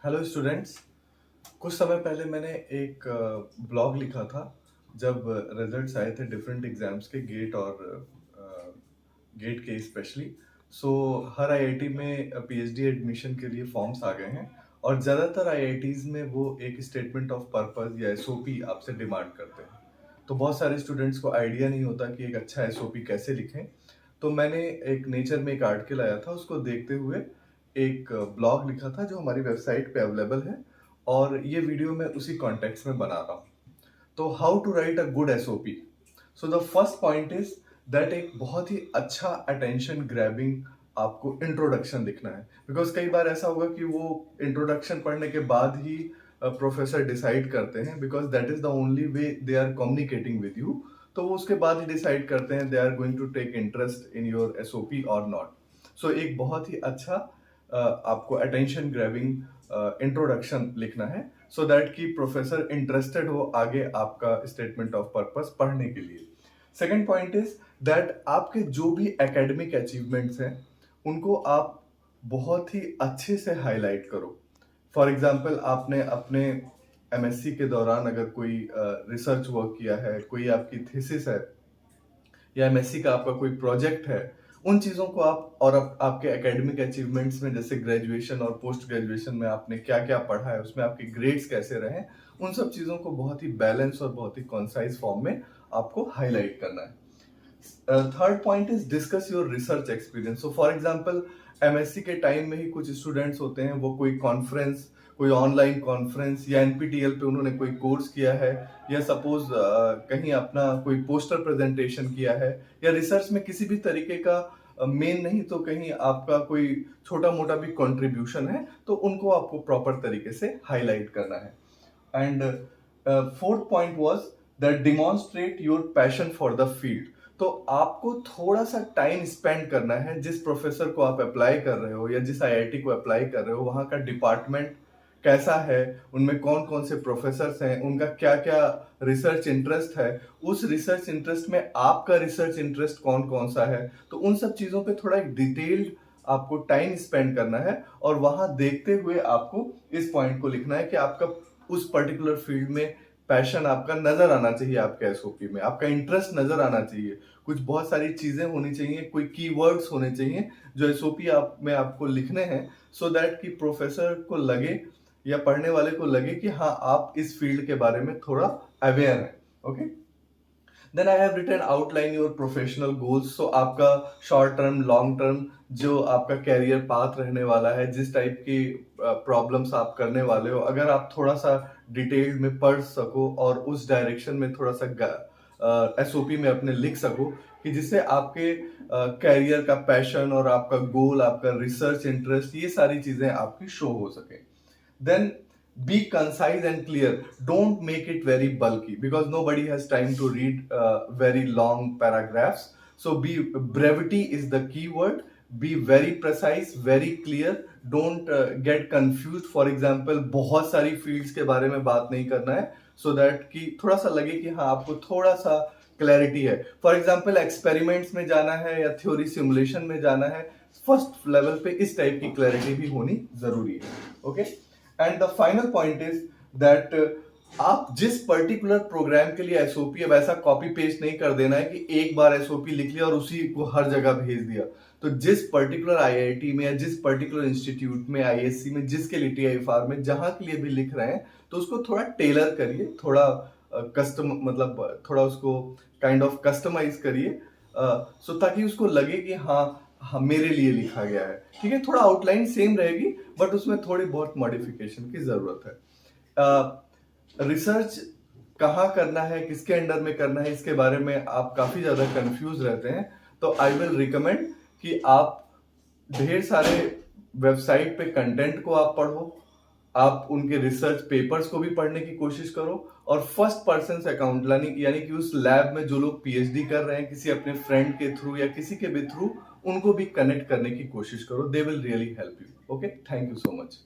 Hello students. कुछ समय पहले मैंने एक ब्लॉग लिखा था जब रिजल्ट्स आए थे डिफरेंट एग्जाम्स के गेट और गेट के स्पेशली। सो हर आईआईटी में पीएचडी एडमिशन के लिए फॉर्म्स आ गए हैं और ज़्यादातर आईआईटीज में वो एक स्टेटमेंट ऑफ पर्पस या एसओपी आपसे डिमांड करते हैं। तो बहुत सारे स्टूडेंट्स को आइडिया नहीं होता कि एक अच्छा एसओपी कैसे लिखें। तो मैंने एक नेचर में एक आर्टिकल आया था, उसको देखते हुए एक ब्लॉग लिखा था जो हमारी वेबसाइट पे अवेलेबल है और ये वीडियो मैं उसी कॉन्टेक्स्ट में बना रहा हूँ। तो how to write a good SOP. So the first point is that एक बहुत ही अच्छा अटेंशन ग्रैबिंग आपको इंट्रोडक्शन लिखना है। बिकॉज कई बार ऐसा होगा कि वो इंट्रोडक्शन पढ़ने के बाद ही प्रोफेसर डिसाइड करते हैं, because that is the only way they are communicating with you. तो वो उसके बाद ही डिसाइड करते हैं they are going to take interest in your SOP और नॉट। सो एक बहुत ही अच्छा आपको अटेंशन ग्रैबिंग इंट्रोडक्शन लिखना है सो दैट कि प्रोफेसर इंटरेस्टेड हो आगे आपका स्टेटमेंट ऑफ पर्पस पढ़ने के लिए। सेकेंड पॉइंट इज दैट आपके जो भी एकेडमिक अचीवमेंट्स हैं उनको आप बहुत ही अच्छे से हाईलाइट करो। फॉर एग्जाम्पल, आपने अपने एमएससी के दौरान अगर कोई रिसर्च वर्क किया है, कोई आपकी थीसिस है या एमएससी का आपका कोई प्रोजेक्ट है, उन चीज़ों को आप और आपके एकेडमिक अचीवमेंट्स में जैसे ग्रेजुएशन और पोस्ट ग्रेजुएशन में आपने क्या क्या पढ़ा है, उसमें आपके ग्रेड्स कैसे रहे, उन सब चीज़ों को बहुत ही बैलेंस और बहुत ही कॉन्साइज फॉर्म में आपको हाईलाइट करना है। Third point is discuss your research experience. So for example, MSc के टाइम में ही कुछ स्टूडेंट्स होते हैं, वो कोई कॉन्फ्रेंस, कोई ऑनलाइन कॉन्फ्रेंस या एनपीटीईएल पे उन्होंने कोई कोर्स किया है या सपोज कहीं अपना कोई पोस्टर प्रेजेंटेशन किया है या रिसर्च में किसी भी तरीके का मेन नहीं तो कहीं आपका कोई छोटा मोटा भी कंट्रीब्यूशन है, तो उनको आपको प्रॉपर तरीके से हाईलाइट करना है। And fourth point was that demonstrate your passion for the field. तो आपको थोड़ा सा टाइम स्पेंड करना है, जिस प्रोफेसर को आप अप्लाई कर रहे हो या जिस आईआईटी को अप्लाई कर रहे हो वहां का डिपार्टमेंट कैसा है, उनमें कौन कौन से प्रोफेसर्स हैं, उनका क्या क्या रिसर्च इंटरेस्ट है, उस रिसर्च इंटरेस्ट में आपका रिसर्च इंटरेस्ट कौन कौन सा है। तो उन सब चीजों पे थोड़ा एक डिटेल्ड आपको टाइम स्पेंड करना है और वहां देखते हुए आपको इस पॉइंट को लिखना है कि आपका उस पर्टिकुलर फील्ड में पैशन आपका नजर आना चाहिए, आपके एसओपी में आपका इंटरेस्ट नजर आना चाहिए। कुछ बहुत सारी चीजें होनी चाहिए, कोई कीवर्ड्स होने चाहिए जो एसओपी आप में आपको लिखने हैं, सो दैट कि प्रोफेसर को लगे या पढ़ने वाले को लगे कि हाँ, आप इस फील्ड के बारे में थोड़ा अवेयर है। Okay, then I have written outline your professional goals. So आपका शॉर्ट टर्म, लॉन्ग टर्म जो आपका कैरियर पाथ रहने वाला है, जिस टाइप की प्रॉब्लम्स आप करने वाले हो, अगर आप थोड़ा सा डिटेल्ड में पढ़ सको और उस डायरेक्शन में थोड़ा सा एसओपी में अपने लिख सको कि जिससे आपके कैरियर का पैशन और आपका गोल, आपका रिसर्च इंटरेस्ट, ये सारी चीजें आपकी शो हो सके। Then be concise and clear. Don't make it very bulky because nobody has time to read very long paragraphs. So be brevity is the key word. Be very precise, very clear. Don't get confused. For example, बहुत सारी fields के बारे में बात नहीं करना है, so that कि थोड़ा सा लगे कि हाँ, आपको थोड़ा सा क्लैरिटी है। फॉर एग्जाम्पल, एक्सपेरिमेंट्स में जाना है या थ्योरी सिमुलेशन में जाना है, फर्स्ट लेवल पे इस टाइप की क्लैरिटी भी होनी जरूरी है। Okay, and the final point is that आप जिस पर्टिकुलर प्रोग्राम के लिए एसओपी, अब ऐसा कॉपी पेस्ट नहीं कर देना है कि एक बार एसओपी लिख लिया और उसी को हर जगह भेज दिया। तो जिस पर्टिकुलर आईआईटी में या जिस पर्टिकुलर इंस्टीट्यूट में, आईएससी में, जिसके लिए, टीआईएफआर में, जहां के लिए भी लिख रहे हैं, तो उसको थोड़ा टेलर करिए, थोड़ा कस्टम मतलब थोड़ा उसको काइंड ऑफ कस्टमाइज करिए, सो ताकि उसको लगे कि हाँ मेरे लिए लिखा गया है। ठीक है, थोड़ा आउटलाइन सेम रहेगी बट उसमें थोड़ी बहुत मॉडिफिकेशन की जरूरत है। रिसर्च कहाँ करना है, किसके अंडर में करना है, इसके बारे में आप काफी ज्यादा कंफ्यूज रहते हैं, तो आई विल रिकमेंड कि आप ढेर सारे वेबसाइट पे कंटेंट को आप पढ़ो, आप उनके रिसर्च पेपर्स को भी पढ़ने की कोशिश करो और फर्स्ट पर्सन अकाउंट यानी कि उस लैब में जो लोग पीएचडी कर रहे हैं, किसी अपने फ्रेंड के थ्रू या किसी के भी थ्रू, उनको भी कनेक्ट करने की कोशिश करो। They will really help you. Okay, thank you so much.